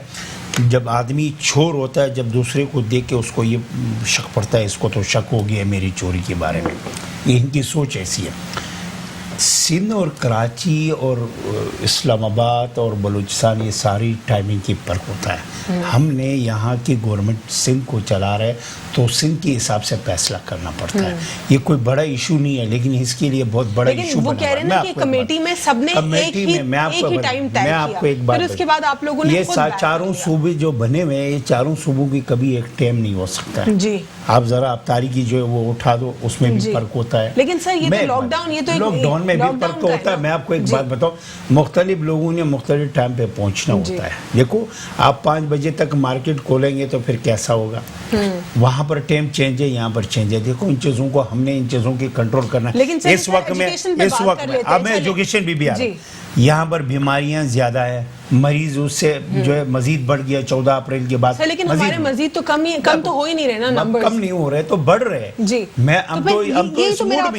جب آدمی چور ہوتا ہے, جب دوسرے کو دیکھ کے اس کو یہ شک پڑتا ہے, اس کو تو شک ہو گیا میری چوری کے بارے میں, یہ ان کی سوچ ایسی ہے. سندھ اور کراچی اور اسلام آباد اور بلوچستان, یہ ساری ٹائمنگ کی فرق ہوتا ہے. ہم نے یہاں کی گورنمنٹ سندھ کو چلا رہے تو سندھ کے حساب سے فیصلہ کرنا پڑتا ہے. یہ کوئی بڑا ایشو نہیں ہے, لیکن اس کے لیے بہت بڑا ایشو بنا ہوا ہے. لیکن وہ کہہ رہے ہیں کہ کمیٹی میں سب نے ایک ہی ٹائم طے کیا, پھر اس کے بعد آپ لوگوں نے یہ چاروں صوبے جو بنے ہوئے ہیں, یہ چاروں صوبوں کی کبھی ایک ٹائم نہیں ہو سکتا ہے. جی آپ ذرا آپ تاریخی جو ہے وہ اٹھا دو, اس میں بھی فرق ہوتا ہے. لیکن سر یہ تو لاک ڈاؤن, یہ تو لاک ڈاؤن میں بھی فرق تو ہوتا ہے. میں آپ کو ایک بات بتاؤں, مختلف لوگوں نے مختلف ٹائم پہ پہنچنا ہوتا ہے. دیکھو, آپ 5 بجے تک مارکیٹ کھولیں گے تو پھر کیسا ہوگا, وہاں پر ٹائم چینج ہے, یہاں پر چینج ہے. دیکھو, ان چیزوں کو ہم نے ان چیزوں کی کنٹرول کرنا ہے. اس وقت میں اب میں ایجوکیشن بھی آ رہا ہے. یہاں پر بیماریاں زیادہ ہے, مریض اس سے جو ہے مزید بڑھ گیا 14 اپریل کے بعد. لیکن ہمارے مزید تو کم تو ہو ہی نہیں رہے نا, نمبر کم نہیں ہو رہے تو بڑھ رہے. جی, یہی تو میرا آپ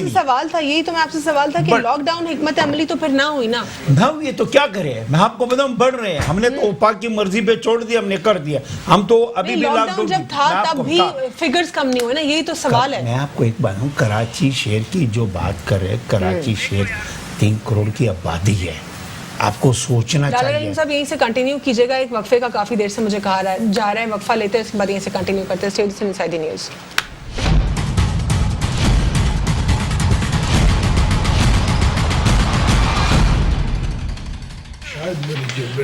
سے سوال تھا, کہ لاک ڈاؤن حکمت عملی تو پھر نہ ہوئی نا. نہ ہوئی تو کیا کرے, میں آپ کو بتاؤں بڑھ رہے ہیں. ہم نے تو اوپا کی مرضی پہ چھوڑ دیا, ہم نے کر دیا. ہم تو ابھی بھی لاک ڈاؤن جب تھا تب بھی فگرز کم نہیں ہوئے نا, یہی تو سوال ہے. میں آپ کو ایک بات ہوں, کراچی شہر کی جو بات کر رہے, کراچی شہر 3 کروڑ کی آبادی ہے, آپ کو سوچنا چاہیے. لالا رحیم صاحب یہیں سے کنٹینیو کیجئے گا, ایک وقفے کا کافی دیر سے مجھے کہا جا رہا ہے, وقفہ لیتے ہیں, اس کے بعد یہیں سے کنٹینیو کرتے ہیں. Stay with inside the news.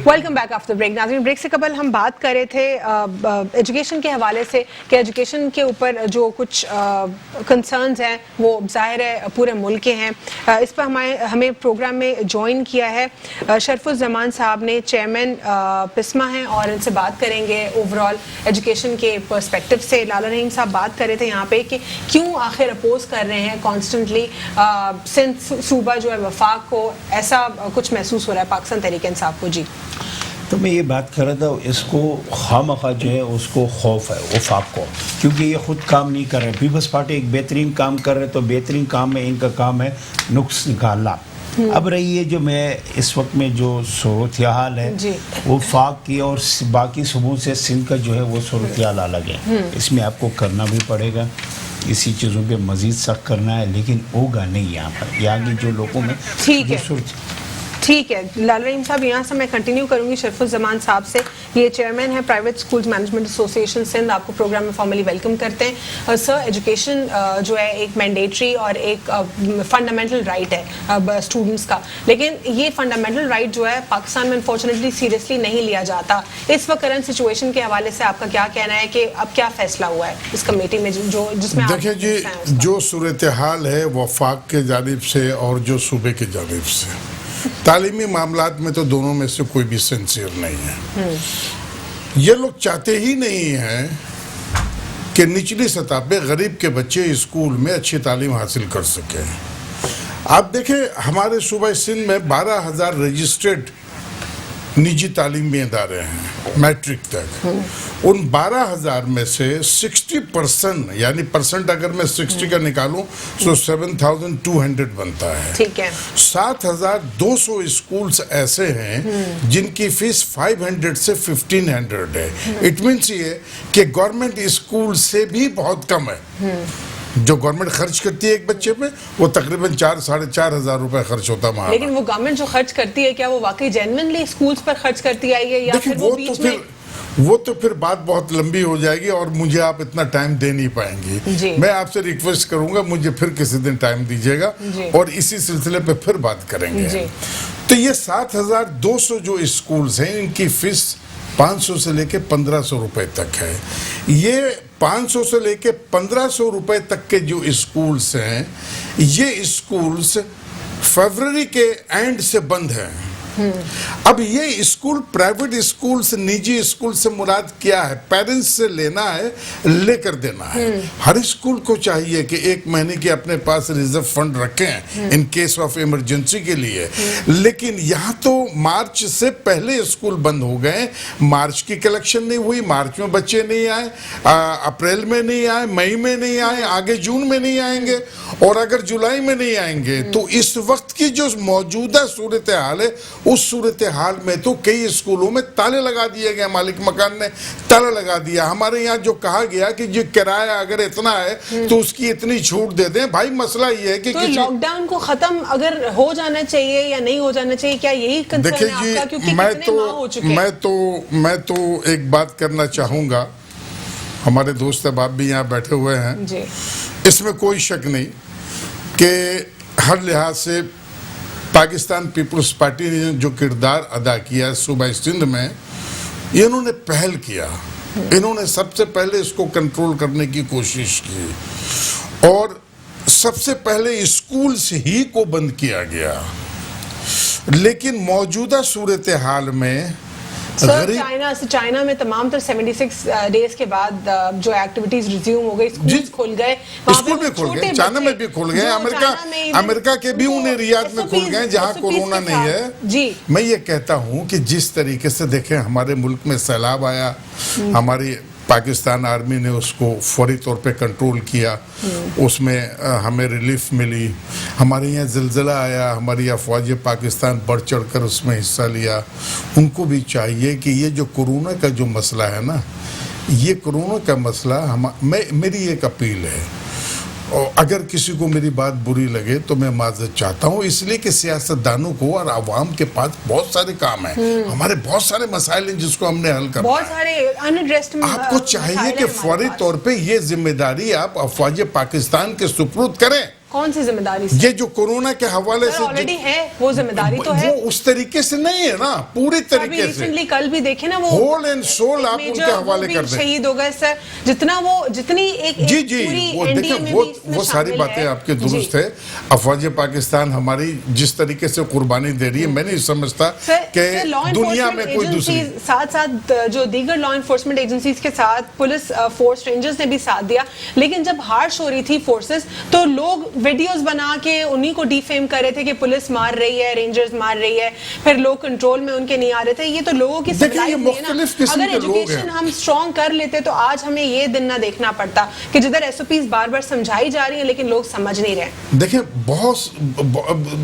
Welcome back after break. ناظرین, بریک سے قبل ہم بات کر رہے تھے ایجوکیشن کے حوالے سے کہ ایجوکیشن کے اوپر جو کچھ کنسرنز ہیں وہ ظاہر ہے پورے ملک کے ہیں. اس پر ہمیں پروگرام میں جوائن کیا ہے شرف الزمان صاحب نے, چیئرمین پسما ہیں, اور ان سے بات کریں گے اوور آل ایجوکیشن کے پرسپیکٹو سے. لالا رحیم صاحب بات کر رہے تھے یہاں پہ کہ کیوں آخر اپوز کر رہے ہیں کانسٹنٹلی سندھ صوبہ جو ہے وفاق کو, ایسا کچھ محسوس ہو رہا ہے پاکستان تحریک انصاف کو. جی, تو میں یہ بات کر رہا تھا, اس کو خواہ جو ہے اس کو خوف ہے وفاق کو, کیونکہ یہ خود کام نہیں کر رہے. پیپلز پارٹی ایک بہترین کام کر رہے, تو بہترین کام میں ان کا کام ہے نقص نکالنا. اب رہی ہے جو میں اس وقت میں جو صورتحال ہے وفاق کی اور باقی صوبوں سے سندھ کا جو ہے وہ صورتحال الگ ہے. اس میں آپ کو کرنا بھی پڑے گا, اسی چیزوں پہ مزید سخت کرنا ہے, لیکن ہوگا نہیں یہاں پر. یہاں کی جو لوگوں میں ٹھیک ہے. لالا رحیم صاحب, یہاں سے میں کنٹینیو کروں گی شرف الزمان صاحب سے. یہ چیئرمین ہے private schools management association Sindh. آپ کو پروگرام میں فارملی ویلکم کرتے ہیں. سر, ایجوکیشن جو ہے ایک مینڈیٹری اور ایک فنڈامنٹل رائٹ ہے اسٹوڈنٹس کا, لیکن یہ فنڈامنٹل رائٹ جو ہے پاکستان میں انفارچونیٹلی سیریسلی نہیں لیا جاتا. اس وقت کرنٹ سچویشن کے حوالے سے آپ کا کیا کہنا ہے کہ اب کیا فیصلہ ہوا ہے اس کمیٹی میں جس میں دیکھیں جی, جو صورتحال ہے وفاق کے جانب سے اور جو صوبے کے جانب سے, تعلیمی معاملات میں تو دونوں میں سے کوئی بھی سنسیئر نہیں ہے. یہ لوگ چاہتے ہی نہیں ہیں کہ نچلی سطح پہ غریب کے بچے اسکول میں اچھی تعلیم حاصل کر سکیں. آپ دیکھیں ہمارے صوبہ سندھ میں 12,000 رجسٹرڈ نجی تعلیمی ادارے ہیں میٹرک تک. ان 12,000 میں سے 60% یعنی پرسنٹ اگر میں 60 کا نکالوں تو 7,200 بنتا ہے. ٹھیک ہے. 7,200 اسکولز ایسے ہیں جن کی فیس 500 سے 1,500 ہے. اٹ مینس یہ کہ گورنمنٹ اسکول سے بھی بہت کم ہے. جو گورنمنٹ خرچ کرتی ہے ایک بچے پہ وہ تقریباً 4,500 روپے خرچ ہوتا ہے. لیکن وہ گورنمنٹ جو خرچ کرتی ہے کیا وہ واقعی جینوئنلی اسکولز پر خرچ کرتی آئی ہے یا پھر وہ بیچ میں؟ وہ تو پھر بات بہت لمبی ہو جائے گی اور مجھے آپ اتنا ٹائم دے نہیں پائیں گی. میں آپ سے ریکویسٹ کروں گا مجھے پھر کسی دن ٹائم دیجیے گا اور اسی سلسلے پہ پھر بات کریں گے. تو یہ 7,200 جو اسکولز ہیں ان کی فیس 500 سے لے کے 1,500 روپے تک ہے. یہ 500 سے لے کے 1,500 روپے تک کے جو اسکولز ہیں یہ اسکولز فروری کے اینڈ سے بند ہیں. اب یہ اسکول پرائیویٹ اسکول سے نجی اسکول سے مراد کیا ہے؟ پیرنٹس سے لینا ہے لے کر دینا ہے. ہر اسکول کو چاہیے کہ 1 مہینے کے اپنے پاس ریزرو فنڈ رکھیں ان کیس آف ایمرجنسی کے لیے. لیکن یہاں تو مارچ سے پہلے اسکول بند ہو گئے. مارچ کی کلیکشن نہیں ہوئی. مارچ میں بچے نہیں آئے, اپریل میں نہیں آئے, مئی میں نہیں آئے, آگے جون میں نہیں آئیں گے اور اگر جولائی میں نہیں آئیں گے تو اس وقت کی جو موجودہ صورتحال ہے اس صورتحال میں تو کئی اسکولوں میں تالے لگا دیے گئے. مالک مکان نے تالا لگا دیا. ہمارے یہاں جو کہا گیا کہ جو کرایہ اگر اتنا ہے تو اس کی اتنی چھوٹ دے دیں. بھائی مسئلہ یہ ہے کہ لاک ڈاؤن کو ختم اگر ہو جانا چاہیے یا نہیں ہو جانا چاہیے, کیا یہی کنسرن ہے آپ کا؟ کیونکہ کتنے ماہ ہو چکے ہیں. میں تو ایک بات کرنا چاہوں گا. ہمارے دوست احباب بھی یہاں بیٹھے ہوئے ہیں. اس میں کوئی شک نہیں کہ ہر لحاظ سے پاکستان پیپلز پارٹی نے جو کردار ادا کیا صوبہ سندھ میں یہ انہوں نے پہل کیا. انہوں نے سب سے پہلے اس کو کنٹرول کرنے کی کوشش کی اور سب سے پہلے اسکولز ہی کو بند کیا گیا. لیکن موجودہ صورتحال میں چائنا میں تمام تر 76 ڈیز کے بعد جو ایکٹیویٹیز ریزیوم ہو گئی, اسکولز کھل گئے, اسکول بھی کھل گئے, چائنا میں بھی کھل گئے, امریکہ کے بھی ان ایریاز میں کھل گئے جہاں کورونا نہیں ہے. میں یہ کہتا ہوں کہ جس طریقے سے دیکھیں ہمارے ملک میں سیلاب آیا, ہماری پاکستان آرمی نے اس کو فوری طور پہ کنٹرول کیا, اس میں ہمیں ریلیف ملی. ہمارے یہاں زلزلہ آیا, ہماری افواج پاکستان بڑھ چڑھ کر اس میں حصہ لیا. ان کو بھی چاہیے کہ یہ جو کورونا کا جو مسئلہ ہے نا, یہ کورونا کا مسئلہ میری ایک اپیل ہے. اگر کسی کو میری بات بری لگے تو میں معذرت چاہتا ہوں, اس لیے کہ سیاستدانوں کو اور عوام کے پاس بہت سارے کام ہیں, ہمارے بہت سارے مسائل ہیں جس کو ہم نے حل کرنا ہے. آپ کو چاہیے کہ فوری طور پہ یہ ذمہ داری آپ افواج پاکستان کے سپرد کریں. کون سی ذمہ داری؟ یہ جو کورونا کے حوالے سے آلریڈی ہے وہ ذمہ داری تو ہے, وہ اس طریقے سے نہیں ہے نا, پوری طریقے سے. کل بھی دیکھیں نا وہ ہول اینڈ سول آپ ان کے حوالے کر دیں. شہید ہو گئے سر, جتنی ایک وہ دیکھیں وہ ساری باتیں آپ کے درست ہے. افواج پاکستان ہماری جس طریقے سے قربانی دے رہی ہے میں نہیں سمجھتا کہ دنیا میں کوئی دوسری. ساتھ ساتھ جو دیگر لا انفورسمنٹ ایجنسیز کے ساتھ پولیس فورس رینجرز نے بھی ساتھ دیا, لیکن جب ہارش ہو رہی تھی فورسز تو لوگ ویڈیوز بنا کے انہی کو ڈیفیم کر رہے تھے کہ پولیس مار رہی ہے, رینجرز مار رہی ہے, پھر لوگ کنٹرول میں ان کے نہیں آ رہے تھے. یہ تو لوگوں کی سپلائی ہے نا. اگر ایجوکیشن ہم سٹرونگ کر لیتے تو آج ہمیں یہ دن نہ دیکھنا پڑتا کہ جدھر ایس او پیز بار بار سمجھائی جا رہی ہیں لیکن لوگ سمجھ نہیں رہے. دیکھیں بہت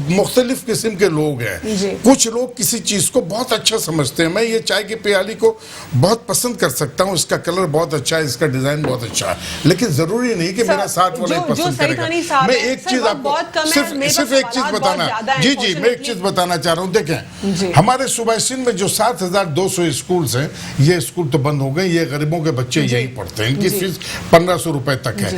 مختلف قسم کے لوگ ہیں. کچھ لوگ کسی چیز کو بہت اچھا سمجھتے ہیں. میں یہ چائے کی پیالی کو بہت پسند کر سکتا ہوں, اس کا کلر بہت اچھا ہے, اس کا ڈیزائن بہت اچھا ہے, لیکن ضروری نہیں کہ میرا ساتھ والا پسند کرے گا. میں ایک چیز آپ کو صرف ایک چیز بتانا, میں ایک چیز بتانا چاہ رہا ہوں. دیکھیں ہمارے صوبہ سندھ میں جو 7,200 اسکولز ہیں یہ اسکول تو بند ہو گئے. یہ غریبوں کے بچے یہی پڑھتے ہیں, ان کی فیس 1,500 روپے تک ہے.